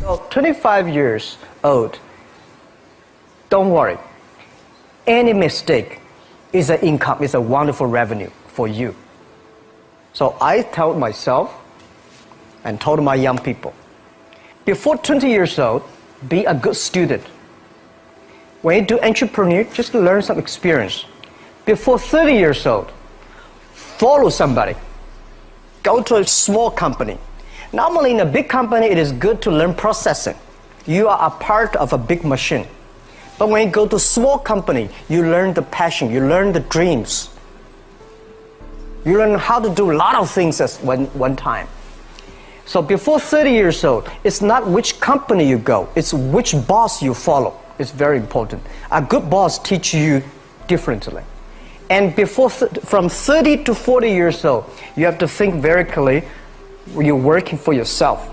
So 25 years old, don't worry. Any mistake is an income, is a wonderful revenue for you. So I told myself and told my young people, before 20 years old, be a good student. When you do entrepreneur, just learn some experience. Before 30 years old, follow somebody. Go to a small company. Normally in a big company, it is good to learn processing. You are a part of a big machine. But when you go to a small company, you learn the passion, you learn the dreams. You learn how to do a lot of things at one time. So before 30 years old, it's not which company you go, it's which boss you follow. It's very important. A good boss teaches you differently. And from 30 to 40 years old, you have to think very clearly, you're working for yourself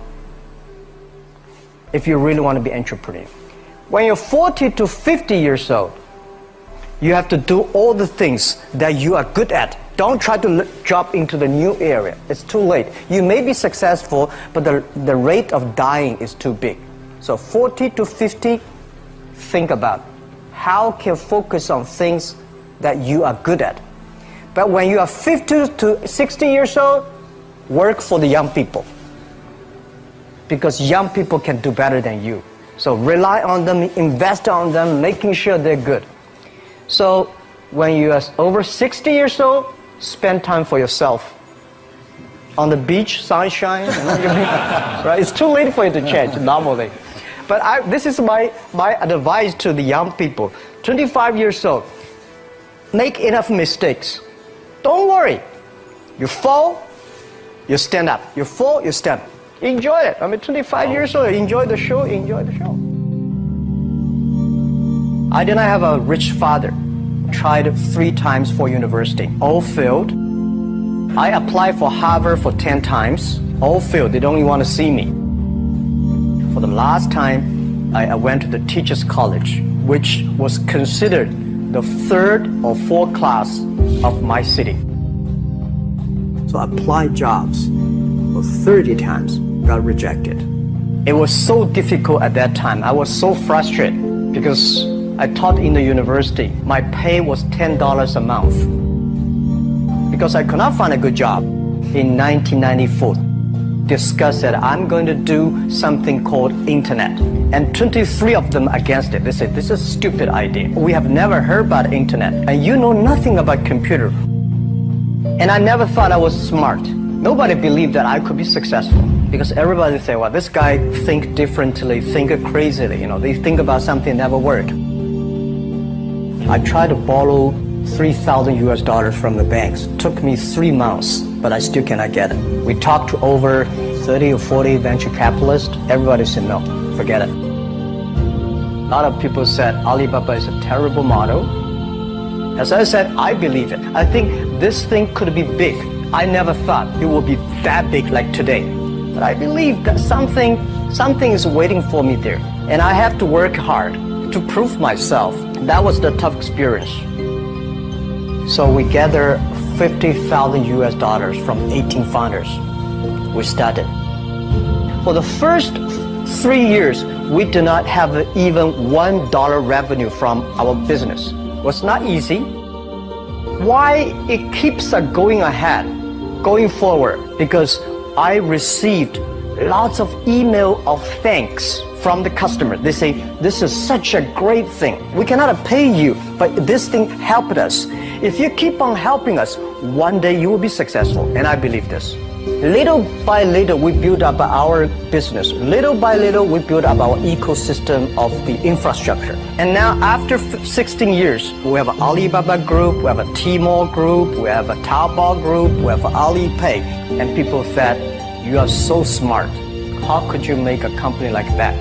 if you really want to be an entrepreneur. When you're 40 to 50 years old, you have to do all the things that you are good at. Don't try to jump into the new area. It's too late. You may be successful, but the rate of dying is too big. So 40 to 50, think about how can you focus on things that you are good at. But when you are 50 to 60 years old, work for the young people, because young people can do better than you. So rely on them, invest on them, making sure they're good. So when you are over 60 years old, spend time for yourself. On the beach, sunshine, right? It's too late for you to change normally. But this is my advice to the young people. 25 years old, make enough mistakes. Don't worry. You fall, you stand up. You fall, you stand up. Enjoy it. I mean, 25 years old, enjoy the show, enjoy the show. I did not have a rich father. Tried 3 times for university, all failed. I applied for Harvard for 10 times, all failed. They don't even want to see me. For the last time, I went to the teachers' college, which was considered the 3rd or 4th class of my city. So I applied jobs for 30 times, got rejected. It was so difficult at that time. I was so frustrated because I taught in the university. My pay was $10 a month because I could not find a good job. In 1994, discussed that I'm going to do something called internet, and 23 of them against it. They said, this is a stupid idea. We have never heard about internet, and you know nothing about computer. And I never thought I was smart. Nobody believed that I could be successful, because everybody say, well, this guy think differently, think crazily, they think about something never work. I tried to borrow $3,000 from the banks. It took me 3 months, but I still cannot get it. We talked to over 30 or 40 venture capitalists. Everybody said, no, forget it. A lot of people said Alibaba is a terrible model. As I said, I believe it. I think this thing could be big. I never thought it would be that big like today. But I believe that something is waiting for me there. And I have to work hard to prove myself. That was the tough experience. So we gathered $50,000 from 18 founders. We started. For the first 3 years, we did not have even $1 revenue from our business. It was not easy. Why it keeps us going ahead, going forward? Because I received lots of email of thanks from the customer. They say, this is such a great thing. We cannot pay you, but this thing helped us. If you keep on helping us, one day you will be successful. And I believe this. Little by little, we build up our business. Little by little, we build up our ecosystem of the infrastructure. And now, after 16 years, we have an Alibaba group, we have a Tmall group, we have a Taobao group, we have Alipay. And people said, you are so smart. How could you make a company like that?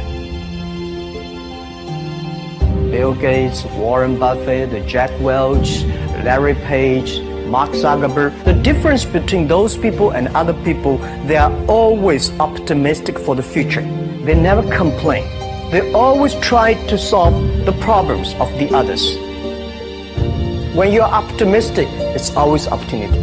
Bill Gates, Warren Buffett, Jack Welch, Larry Page, Mark Zuckerberg. The difference between those people and other people, they are always optimistic for the future. They never complain. They always try to solve the problems of the others. When you're optimistic, it's always opportunity.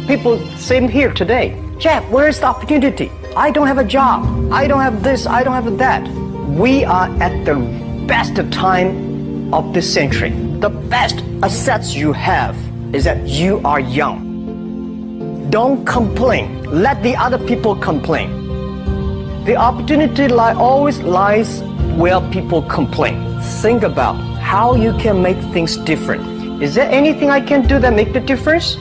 People same here today. Jack, where is the opportunity? I don't have a job. I don't have this, I don't have that. We are at the best time of this century. The best assets you have is that you are young. Don't complain. Let the other people complain. The opportunity always lies where people complain. Think about how you can make things different. Is there anything I can do that make the difference?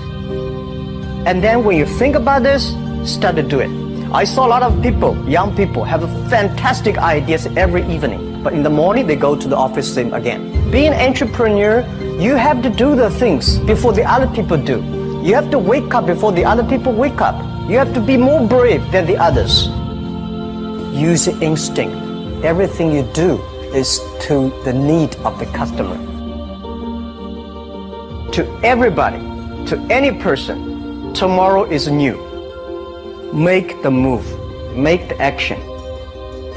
And then when you think about this, start to do it. I saw a lot of people, young people, have fantastic ideas every evening. But in the morning, they go to the office same again. Being an entrepreneur, you have to do the things before the other people do. You have to wake up before the other people wake up. You have to be more brave than the others. Use your instinct. Everything you do is to the need of the customer. To everybody, to any person, tomorrow is new. Make the move, make the action.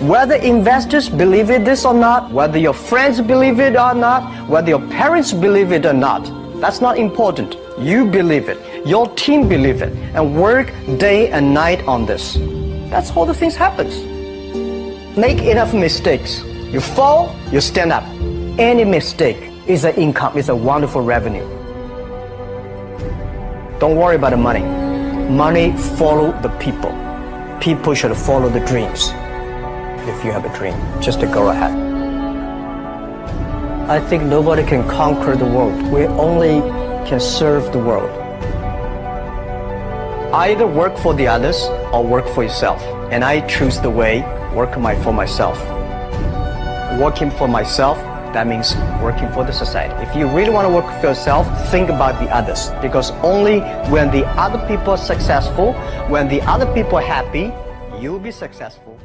Whether investors believe it this or not, whether your friends believe it or not, whether your parents believe it or not, that's not important. You believe it, your team believe it, and work day and night on this. That's how the things happens. Make enough mistakes. You fall, you stand up. Any mistake is an income, is a wonderful revenue. Don't worry about the money. Money follow the people. People should follow the dreams. If you have a dream, just to go ahead. I think nobody can conquer the world. We only can serve the world. Either work for the others or work for yourself. And I choose the way, work for myself. Working for myself, that means working for the society. If you really want to work for yourself, think about the others. Because only when the other people are successful, when the other people are happy, you'll be successful.